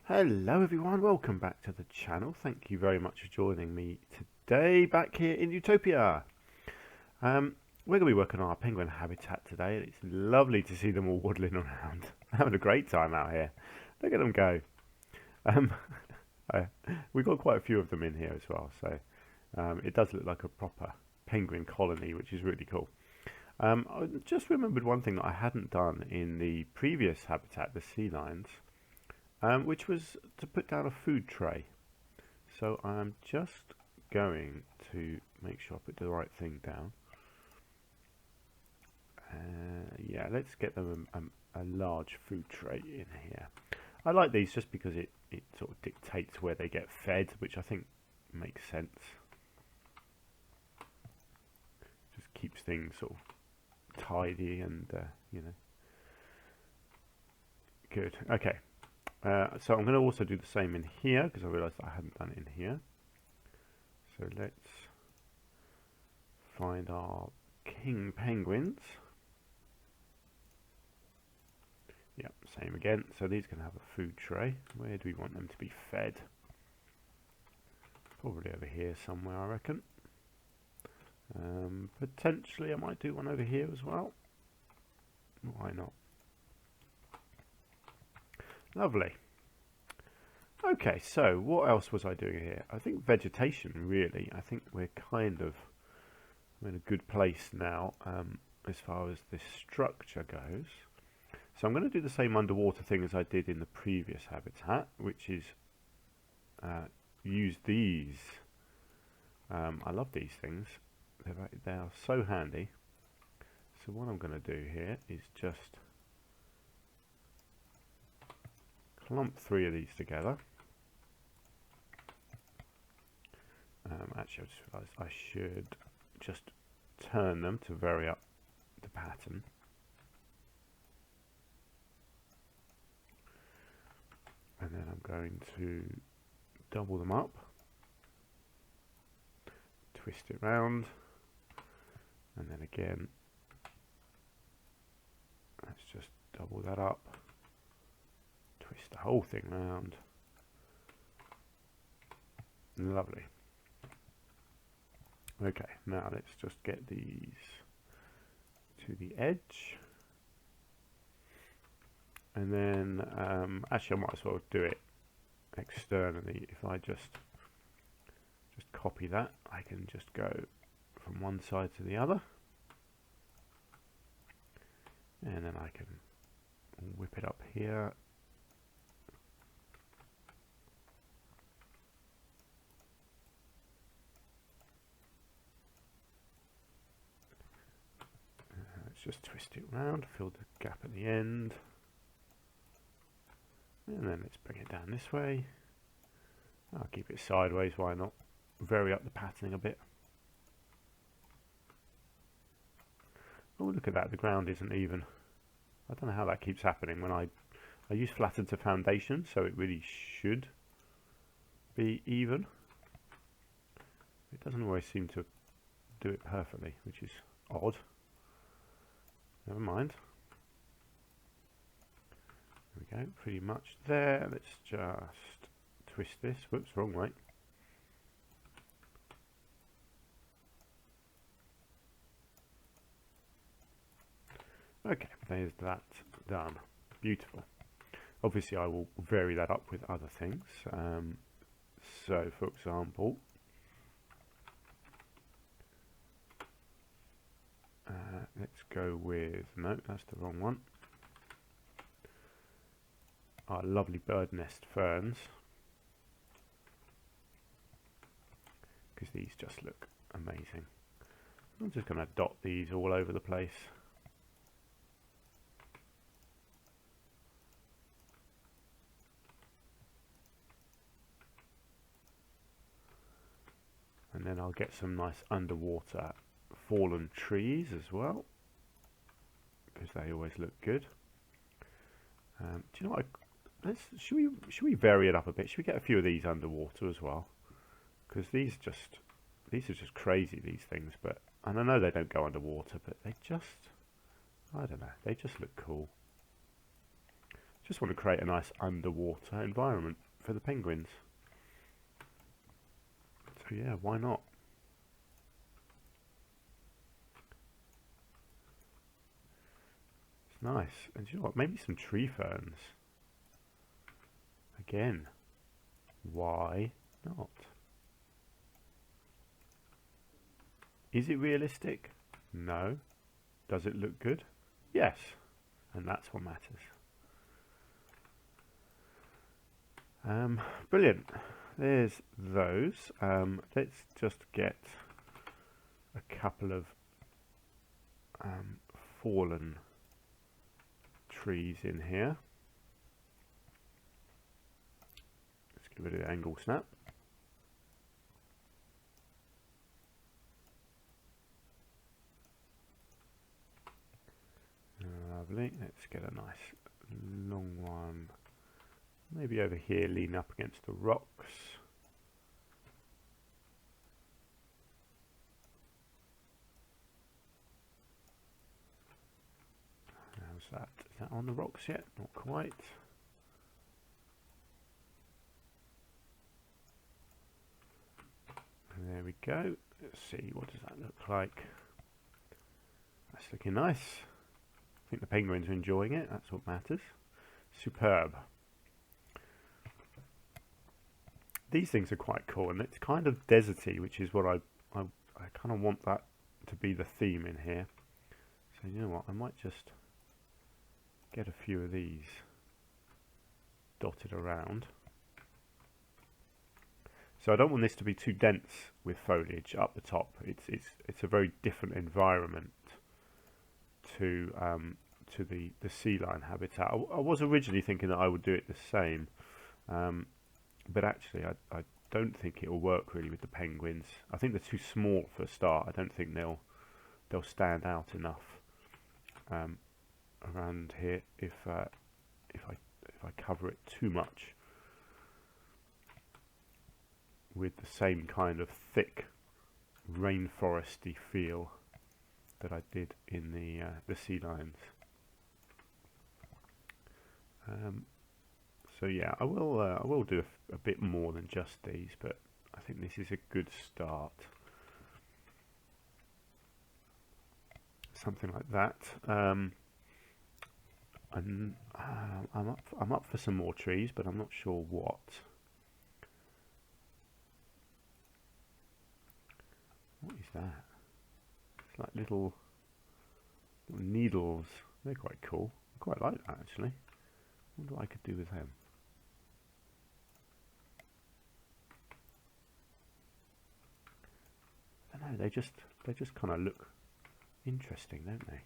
Hello everyone, welcome back to the channel. Thank you very much for joining me today back here in Utopia. We're going to be working on our penguin habitat today. It's lovely to see them all waddling around, having a great time out here. Look at them go. Um, we've got quite a few of them in here as well, so it does look like a proper penguin colony, which is really cool. I just remembered one thing that I hadn't done in the previous habitat, the sea lions. Which was to put down a food tray. So I'm just going to make sure I put the right thing down. Yeah, let's get them a large food tray in here. I like these just because it sort of dictates where they get fed, which I think makes sense. Just keeps things sort of tidy and, good. Okay. So I'm going to also do the same in here because I realised I hadn't done it in here. So let's find our king penguins. Yep, same again. So these can have a food tray. Where do we want them to be fed? Probably over here somewhere, I reckon. Potentially I might do one over here as well. Why not? Lovely. Okay, so what else was I doing here? I think vegetation, really. I think we're kind of in a good place now as far as this structure goes. So I'm going to do the same underwater thing as I did in the previous habitat, which is use these. I love these things. They are so handy. So what I'm going to do here is just clump 3 of these together. Actually, I just realised I should just turn them to vary up the pattern. And then I'm going to double them up, twist it round, and then again, let's just double that up. Twist the whole thing round. Lovely. Okay, now let's just get these to the edge. And then, actually I might as well do it externally. If I just copy that, I can just go from one side to the other. And then I can whip it up here. Just twist it round, fill the gap at the end, and then let's bring it down this way. I'll keep it sideways, why not? Vary up the patterning a bit. Oh, look at that, the ground isn't even. I don't know how that keeps happening when I use flattened to foundation, so it really should be even. It doesn't always seem to do it perfectly, which is odd. Never mind. There we go, pretty much there. Let's just twist this. Whoops, wrong way. Okay, there's that done. Beautiful. Obviously I will vary that up with other things. So for example, let's go with, no, that's the wrong one. Our lovely bird nest ferns, because these just look amazing. I'm just going to dot these all over the place. And then I'll get some nice underwater fallen trees as well, because they always look good. Do you know what? Should we vary it up a bit? Should we get a few of these underwater as well? Because these are just crazy, these things. But and I know they don't go underwater, but they just, I don't know, they just look cool. Just want to create a nice underwater environment for the penguins. So yeah, why not? It's nice. And you know what? Maybe some tree ferns. Again, why not? Is it realistic? No. Does it look good? Yes. And that's what matters. Brilliant. There's those. Let's just get a couple of fallen trees in here. Let's get rid of the angle snap. Lovely. Let's get a nice long one. Maybe over here, lean up against the rocks. How's that? Is that on the rocks yet? Not quite. And there we go. Let's see, what does that look like? That's looking nice. I think the penguins are enjoying it. That's what matters. Superb. These things are quite cool, and it's kind of deserty, which is what I kind of want that to be the theme in here. So you know what, I might just get a few of these dotted around. So I don't want this to be too dense with foliage up the top. It's a very different environment to the sea lion habitat. I was originally thinking that I would do it the same, but actually I don't think it will work really with the penguins. I think they're too small for a start. I don't think they'll stand out enough around here if I cover it too much with the same kind of thick rainforesty feel that I did in the sea lions. So yeah, I will do a bit more than just these, but I think this is a good start. Something like that. And I'm up for some more trees, but I'm not sure what. What is that? It's like little needles. They're quite cool. I quite like that actually. I wonder what I could do with them. I don't know. They just kind of look interesting, don't they?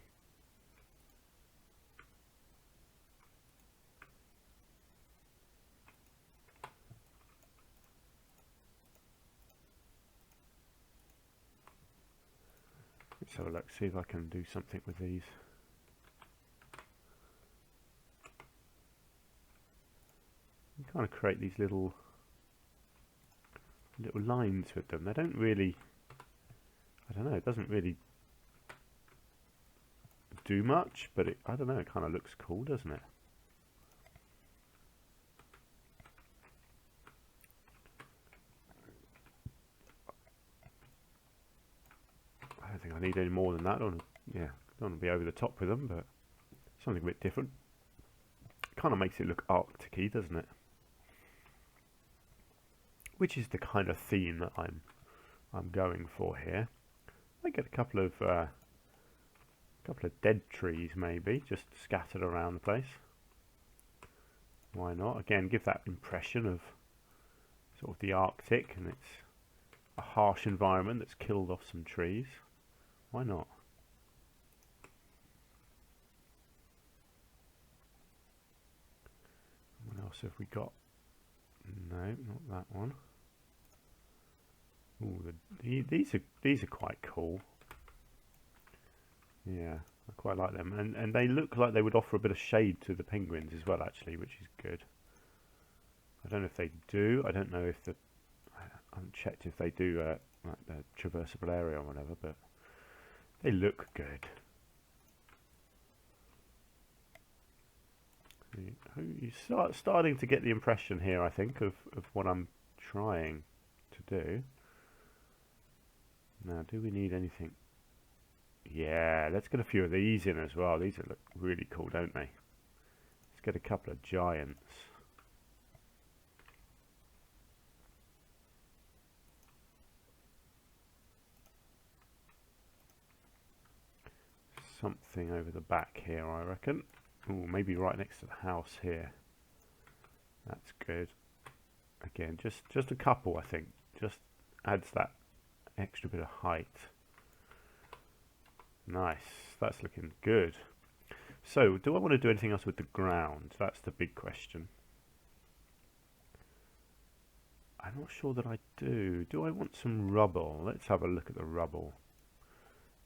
Let's have a look, see if I can do something with these. You kind of create these little lines with them. They don't really, I don't know, it doesn't really do much, but I don't know, it kind of looks cool, doesn't it? I don't think I need any more than that. Don't want to be over the top with them, but something a bit different. Kind of makes it look Arctic-y, doesn't it? Which is the kind of theme that I'm going for here. I get a couple of dead trees maybe just scattered around the place. Why not? Again, give that impression of sort of the Arctic, and it's a harsh environment that's killed off some trees. Why not? What else have we got? No, not that one. Ooh, these are quite cool. Yeah, I quite like them, and they look like they would offer a bit of shade to the penguins as well, actually, which is good. I don't know if they do. I don't know if I haven't checked if they do like the traversable area or whatever, but they look good. You're starting to get the impression here, I think, of what I'm trying to do. Now, do we need anything? Yeah, let's get a few of these in as well. These look really cool, don't they? Let's get a couple of giants. Something over the back here, I reckon. Ooh, maybe right next to the house here. That's good. Again, just a couple, I think. Just adds that extra bit of height. Nice. That's looking good. So, do I want to do anything else with the ground? That's the big question. I'm not sure that I do. Do I want some rubble? Let's have a look at the rubble.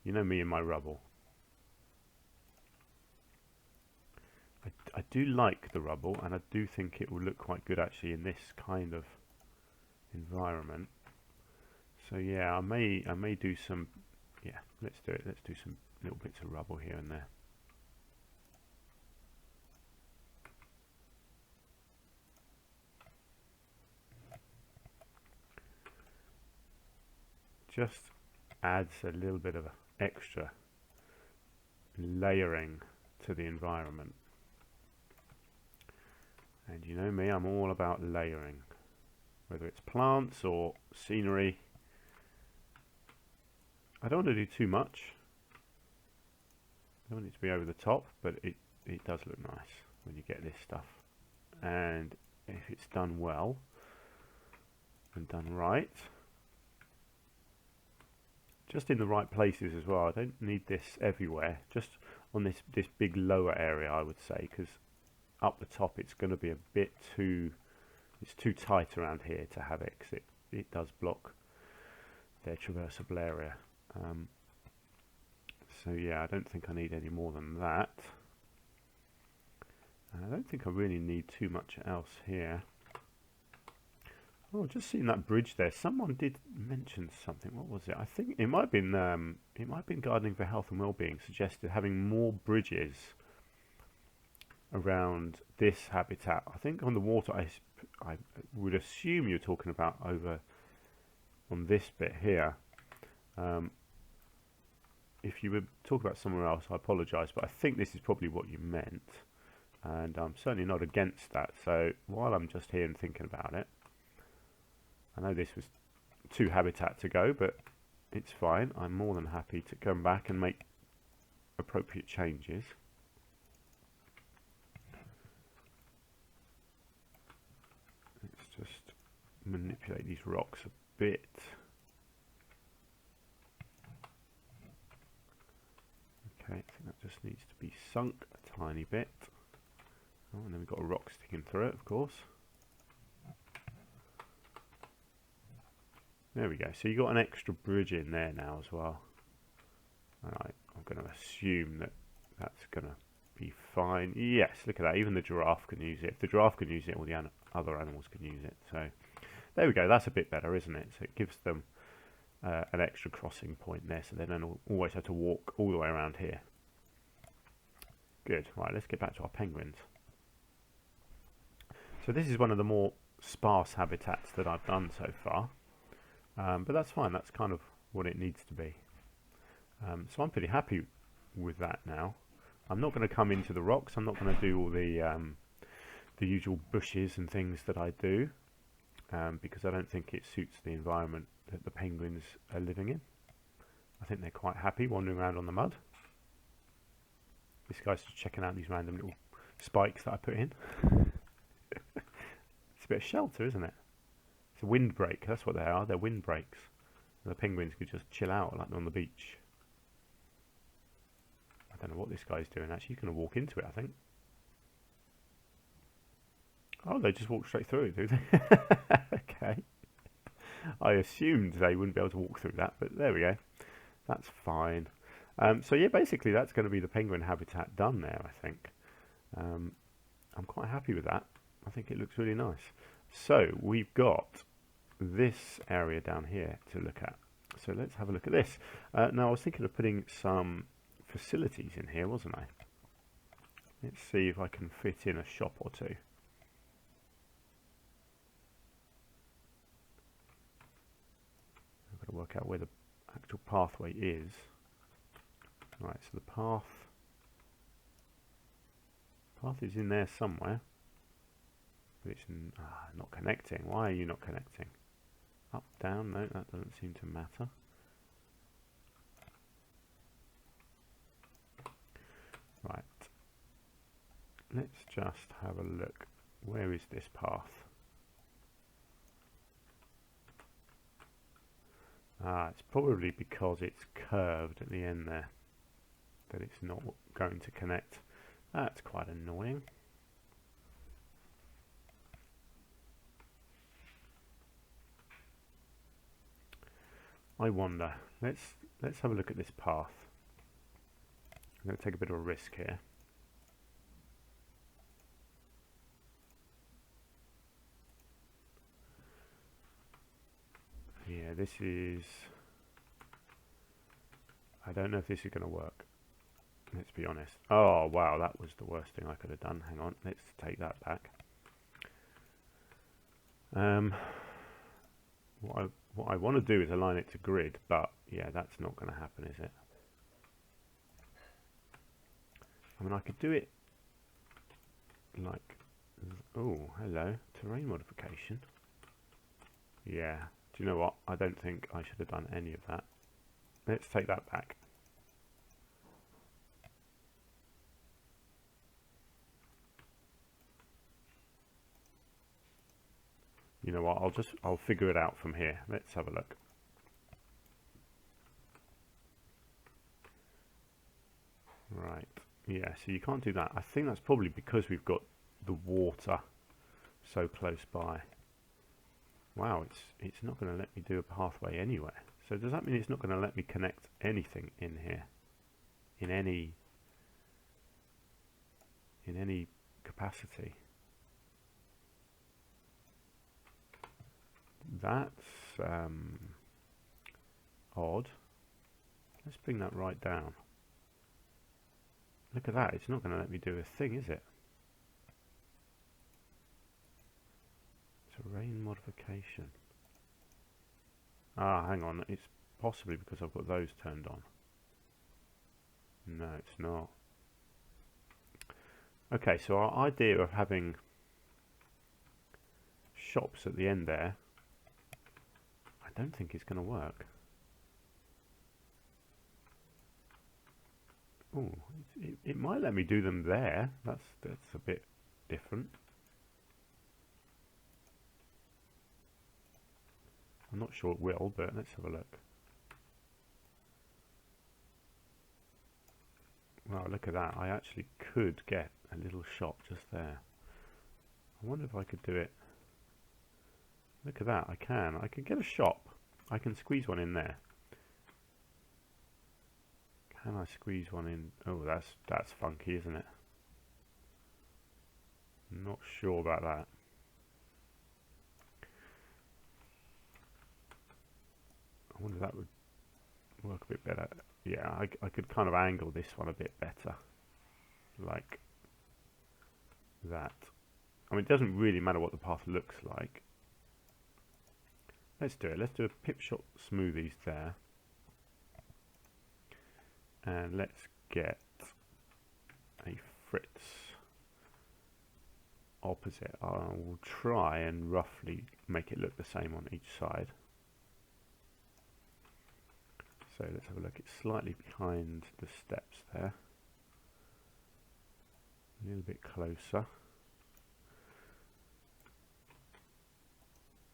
You know me and my rubble. I do like the rubble, and I do think it will look quite good actually in this kind of environment. So yeah, I may do some. Yeah, let's do it. Let's do some little bits of rubble here and there. Just adds a little bit of extra layering to the environment. And you know me, I'm all about layering, whether it's plants or scenery. I don't want to do too much. I don't want it to be over the top, but it does look nice when you get this stuff. And if it's done well and done right, just in the right places as well. I don't need this everywhere, just on this big lower area, I would say, because up the top it's going to be a bit too, it's too tight around here to have it, because it does block their traversable area. So yeah, I don't think I need any more than that. I don't think I really need too much else here. Oh, just seeing that bridge there. Someone did mention something. What was it? I think it might have been Gardening for Health and Wellbeing suggested having more bridges around this habitat. I think on the water, I would assume you're talking about over on this bit here. If you were talking about somewhere else, I apologise, but I think this is probably what you meant, and I'm certainly not against that. So while I'm just here and thinking about it, I know this was 2 habitat to go, but it's fine. I'm more than happy to come back and make appropriate changes. Let's just manipulate these rocks a bit. Okay, I think that just needs to be sunk a tiny bit. Oh, and then we've got a rock sticking through it, of course. There we go. So you got an extra bridge in there now as well. Alright, I'm going to assume that that's going to be fine. Yes, look at that. Even the giraffe can use it. If the giraffe can use it, all the other animals can use it. So there we go. That's a bit better, isn't it? So it gives them an extra crossing point there, so they don't always have to walk all the way around here. Good. Right, let's get back to our penguins. So this is one of the more sparse habitats that I've done so far. But that's fine, that's kind of what it needs to be. So I'm pretty happy with that now. I'm not going to come into the rocks, I'm not going to do all the usual bushes and things that I do, because I don't think it suits the environment that the penguins are living in. I think they're quite happy wandering around on the mud. This guy's just checking out these random little spikes that I put in. It's a bit of shelter, isn't it? It's a windbreak, that's what they are. They're windbreaks. And the penguins could just chill out like they're on the beach. I don't know what this guy's doing actually. He's going to walk into it, I think. Oh, they just walk straight through, do they? Okay. I assumed they wouldn't be able to walk through that, but there we go. That's fine. So yeah, basically that's going to be the penguin habitat done there, I think. I'm quite happy with that. I think it looks really nice. So we've got this area down here to look at. So let's have a look at this. Now I was thinking of putting some facilities in here, wasn't I? Let's see if I can fit in a shop or two. I've got to work out where the actual pathway is. Right, so the path is in there somewhere, but it's not connecting. Why are you not connecting? Up, down? No, that doesn't seem to matter. Right, let's just have a look. Where is this path? It's probably because it's curved at the end there that it's not going to connect. That's quite annoying. I wonder. Let's have a look at this path. I'm going to take a bit of a risk here. Yeah, this is... I don't know if this is going to work. Let's be honest. Oh, wow, that was the worst thing I could have done. Hang on, let's take that back. What I want to do is align it to grid, but yeah, that's not going to happen, is it? I mean, I could do it like... Oh, hello, terrain modification. Yeah, do you know what? I don't think I should have done any of that. Let's take that back. You know what, I'll figure it out from here. Let's have a look. Right, yeah, so you can't do that. I think that's probably because we've got the water so close by. Wow, it's not going to let me do a pathway anywhere. So does that mean it's not going to let me connect anything in here? In any capacity? That's odd. Let's bring that right down. Look at that, it's not going to let me do a thing, is it? Terrain modification. Ah, hang on, it's possibly because I've got those turned on. No, it's not. Okay, so our idea of having shops at the end there, I don't think it's going to work. Oh, it might let me do them there. That's a bit different. I'm not sure it will, but let's have a look. Wow, look at that. I actually could get a little shop just there. I wonder if I could do it. Look at that, I can. I can get a shop. I can squeeze one in there. Can I squeeze one in? Oh, that's funky, isn't it? Not sure about that. I wonder if that would work a bit better. Yeah, I could kind of angle this one a bit better. Like that. I mean, it doesn't really matter what the path looks like. Let's do it. Let's do a pip shop smoothies there. And let's get a Fritz opposite. I will try and roughly make it look the same on each side. So let's have a look. It's slightly behind the steps there. A little bit closer.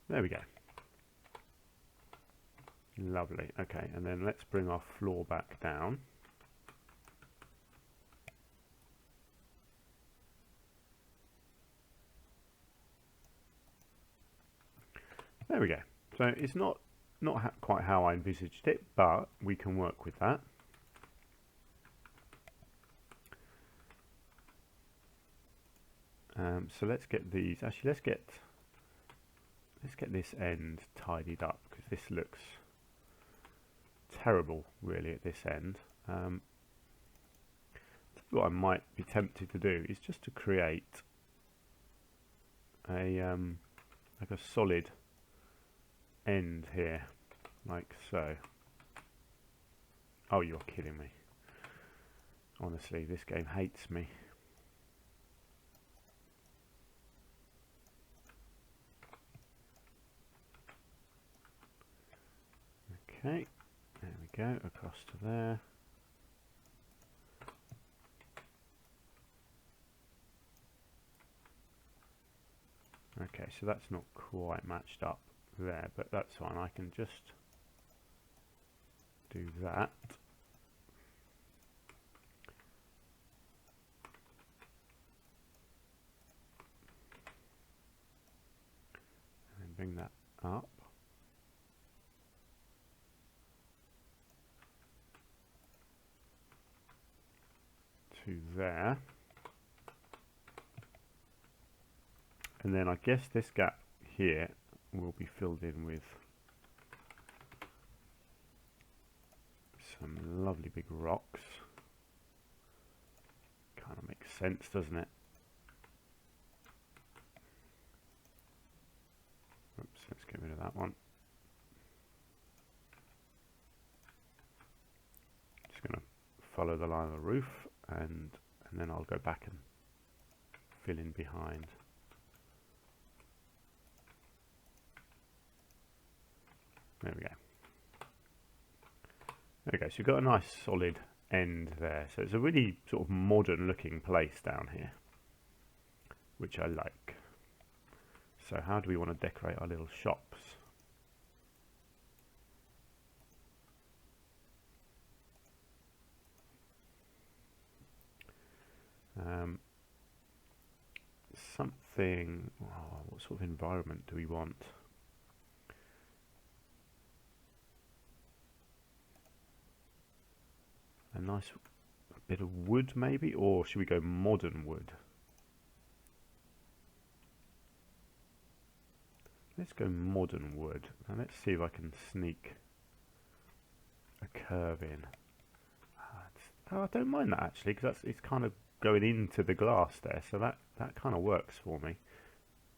There we go. Lovely. Okay, and then let's bring our floor back down. There we go. So it's not quite how I envisaged it, but we can work with that. So let's get these. Actually, let's get this end tidied up because this looks terrible, really, at this end. what I might be tempted to do is just to create a like a solid end here, like so. Oh, you're kidding me. Honestly, this game hates me. Okay, there we go, across to there. Okay, so that's not quite matched up there, but that's fine. I can just do that. And bring that up. To there. And then I guess this gap here will be filled in with some lovely big rocks. Kind of makes sense, doesn't it? Oops, let's get rid of that one. Just going to follow the line of the roof, and then I'll go back and fill in behind. There we go. There we go. So you've got a nice solid end there. So it's a really sort of modern looking place down here, which I like. So how do we want to decorate our little shops? Something, oh, what sort of environment do we want? A nice bit of wood maybe, or should we go modern wood? Let's go modern wood, and let's see if I can sneak a curve in. Oh, I don't mind that actually, because it's kind of going into the glass there, so that kind of works for me.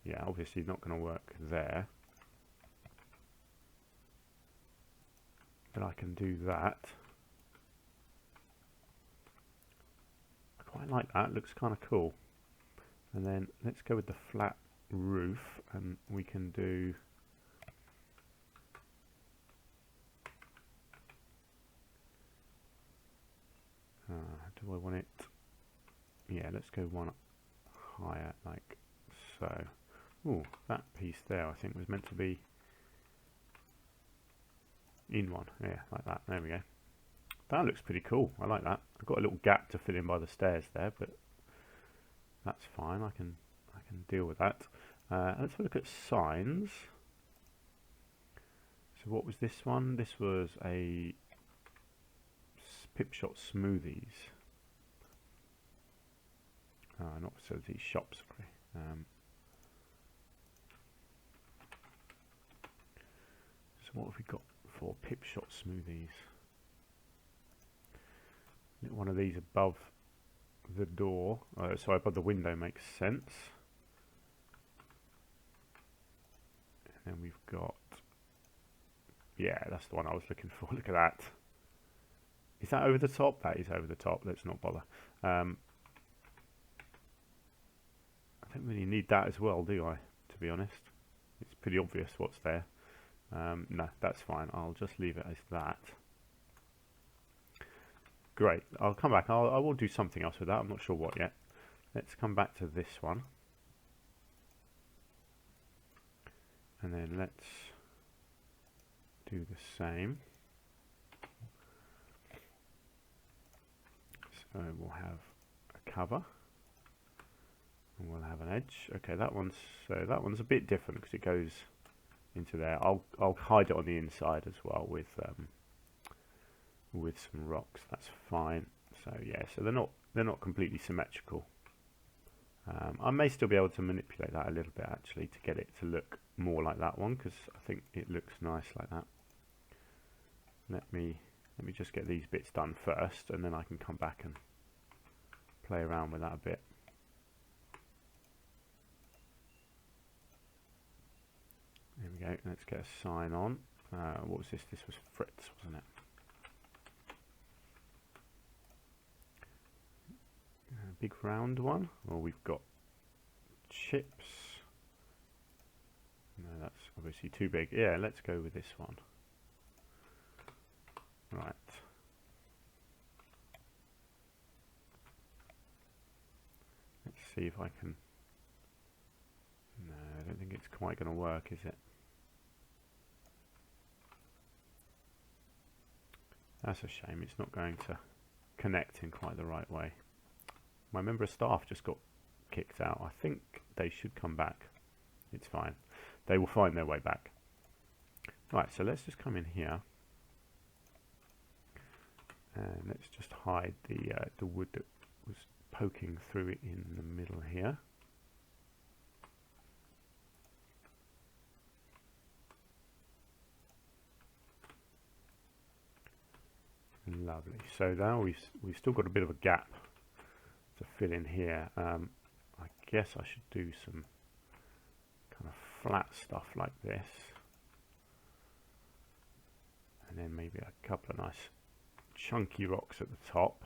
Yeah, obviously not going to work there, but I can do that. I quite like that, looks kind of cool. And then let's go with the flat roof, and we can do do I want it? Yeah, let's go one higher, like so. Oh, that piece there I think was meant to be in one. Yeah, like that. There we go. That looks pretty cool. I like that. I've got a little gap to fill in by the stairs there, but that's fine. I can deal with that. Let's have a look at signs. So what was this one? This was a Pipshot Smoothies. Not facilities, shops. Sorry. So what have we got for Pipshot Smoothies? One of these above the door, sorry, above the window makes sense. And then we've got, yeah, that's the one I was looking for. Look at that. Is that over the top? That is over the top. Let's not bother. I don't really need that as well, do I? To be honest, it's pretty obvious what's there. No, that's fine. I'll just leave it as that. Great. I'll come back. I will do something else with that. I'm not sure what yet. Let's come back to this one. And then let's do the same. So we'll have a cover. And we'll have an edge. Okay, that one's a bit different because it goes into there. I'll hide it on the inside as well with some rocks. That's fine. So yeah, so they're not completely symmetrical. I may still be able to manipulate that a little bit actually to get it to look more like that one, because I think it looks nice like that. Let me just get these bits done first, and then I can come back and play around with that a bit. There we go. Let's get a sign on. What was this? This was Fritz, wasn't it? Big round one. Well, we've got chips. No, that's obviously too big. Yeah, let's go with this one. Right. Let's see if I can... No, I don't think it's quite going to work, is it? That's a shame. It's not going to connect in quite the right way. My member of staff just got kicked out. I think they should come back. It's fine. They will find their way back. Right, so let's just come in here. And let's just hide the wood that was poking through it in the middle here. Lovely. So now we've still got a bit of a gap to fill in here. I guess I should do some kind of flat stuff like this, and then maybe a couple of nice chunky rocks at the top.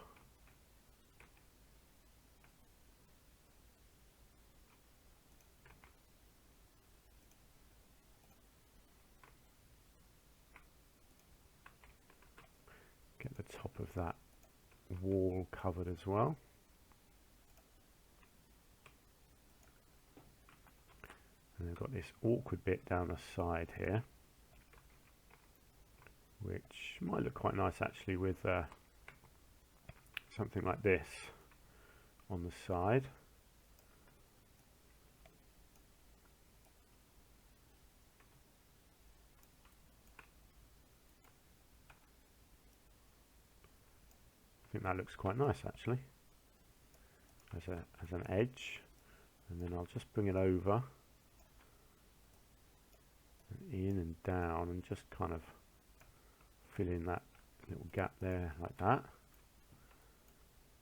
Get the top of that wall covered as well. And we've got this awkward bit down the side here, which might look quite nice actually with something like this on the side. I think that looks quite nice actually as an edge, and then I'll just bring it over and in and down and just kind of fill in that little gap there like that.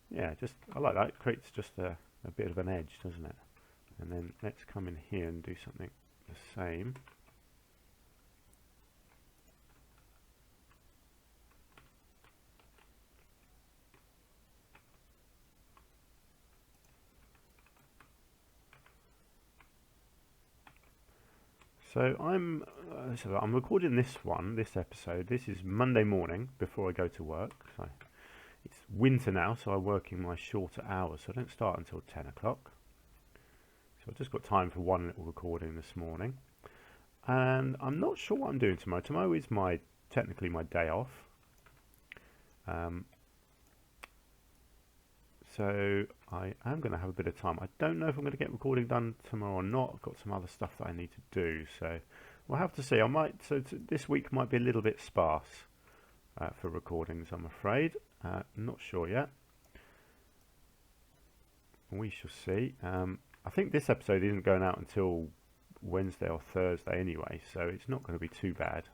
Yeah, just I like that. It creates just a bit of an edge, doesn't it? And then let's come in here and do something the same. So I'm recording this episode. This is Monday morning before I go to work. So it's winter now, so I'm working my shorter hours. So I don't start until 10 o'clock. So I've just got time for one little recording this morning. And I'm not sure what I'm doing tomorrow. Tomorrow is technically my day off. So I am going to have a bit of time. I don't know if I'm going to get recording done tomorrow or not. I've got some other stuff that I need to do, so we'll have to see. I might. This week might be a little bit sparse for recordings, I'm afraid. Not sure yet. We shall see. I think this episode isn't going out until Wednesday or Thursday anyway, so it's not going to be too bad.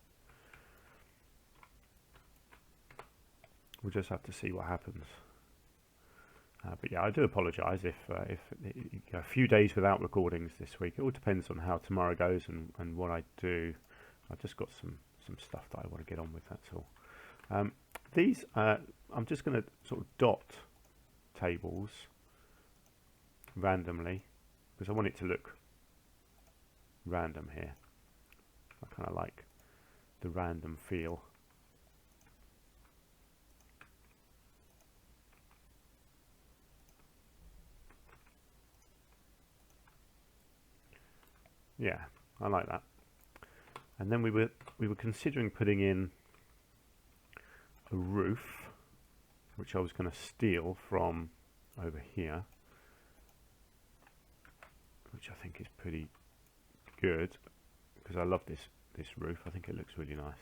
We'll just have to see what happens. But yeah, I do apologise if a few days without recordings this week. It all depends on how tomorrow goes and what I do. I've just got some stuff that I want to get on with, that's all. These, I'm just going to sort of dot tables randomly because I want it to look random here. I kind of like the random feel. Yeah, I like that. And then we were considering putting in a roof, which I was going to steal from over here, which I think is pretty good because I love this roof. I think it looks really nice.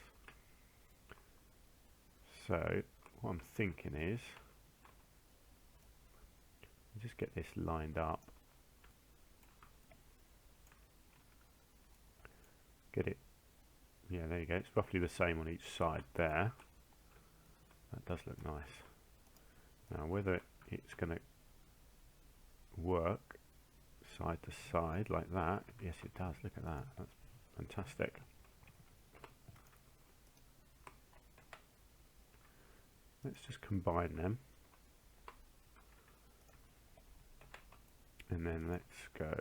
So what I'm thinking is just get this lined up. Get it, yeah, there you go. It's roughly the same on each side there. That does look nice. Now whether it's going to work side to side like that. Yes, it does. Look at that. That's fantastic. Let's just combine them. And then let's go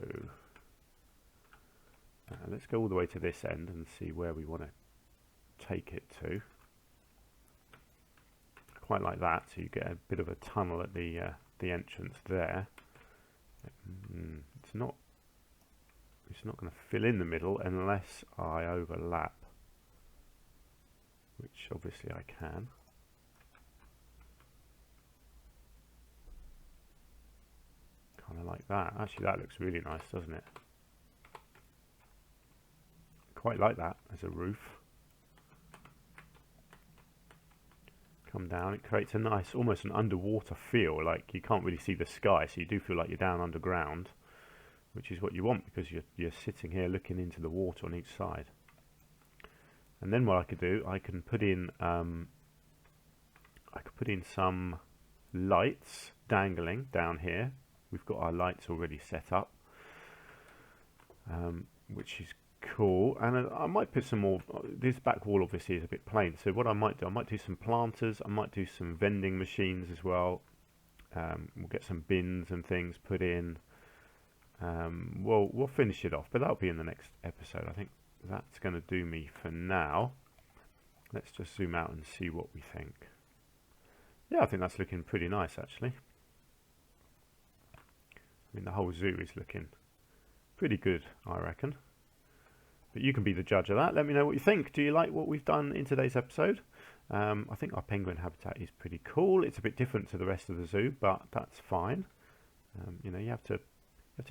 all the way to this end and see where we want to take it to. Quite like that, so you get a bit of a tunnel at the entrance there. It's not going to fill in the middle unless I overlap, which obviously I can. Kind of like that. Actually, that looks really nice, doesn't it? Quite like that as a roof. Come down, it creates a nice, almost an underwater feel, like you can't really see the sky, so you do feel like you're down underground, which is what you want because you're sitting here looking into the water on each side. And then what I could do, I can put in some lights dangling down here. We've got our lights already set up, which is cool. And I might put some more. This back wall obviously is a bit plain, so what I might do, I might do some planters, I might do some vending machines as well. We'll get some bins and things put in. We'll finish it off, but that'll be in the next episode. I think that's going to do me for now. Let's just zoom out and see what we think. Yeah, I think that's looking pretty nice actually. I mean, the whole zoo is looking pretty good, I reckon. But you can be the judge of that. Let me know what you think. Do you like what we've done in today's episode? I think our penguin habitat is pretty cool. It's a bit different to the rest of the zoo, but that's fine. You know, you have to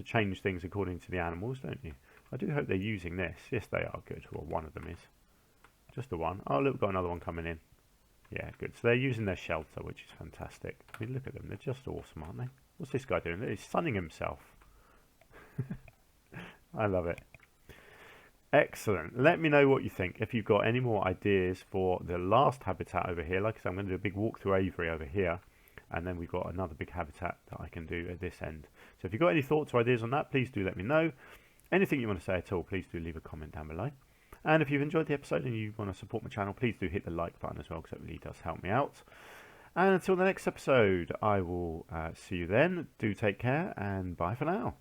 change things according to the animals, don't you? I do hope they're using this. Yes, they are. Good. Well, one of them is. Just the one. Oh, look, we've got another one coming in. Yeah, good. So they're using their shelter, which is fantastic. I mean, look at them. They're just awesome, aren't they? What's this guy doing? He's sunning himself. I love it. Excellent. Let me know what you think. If you've got any more ideas for the last habitat over here, like I said, I'm going to do a big walk through Avery over here, and then we've got another big habitat that I can do at this end. So if you've got any thoughts or ideas on that, please do let me know. Anything you want to say at all, please do leave a comment down below. And if you've enjoyed the episode and you want to support my channel, please do hit the like button as well, because that really does help me out. And until the next episode, I will see you then. Do take care, and bye for now.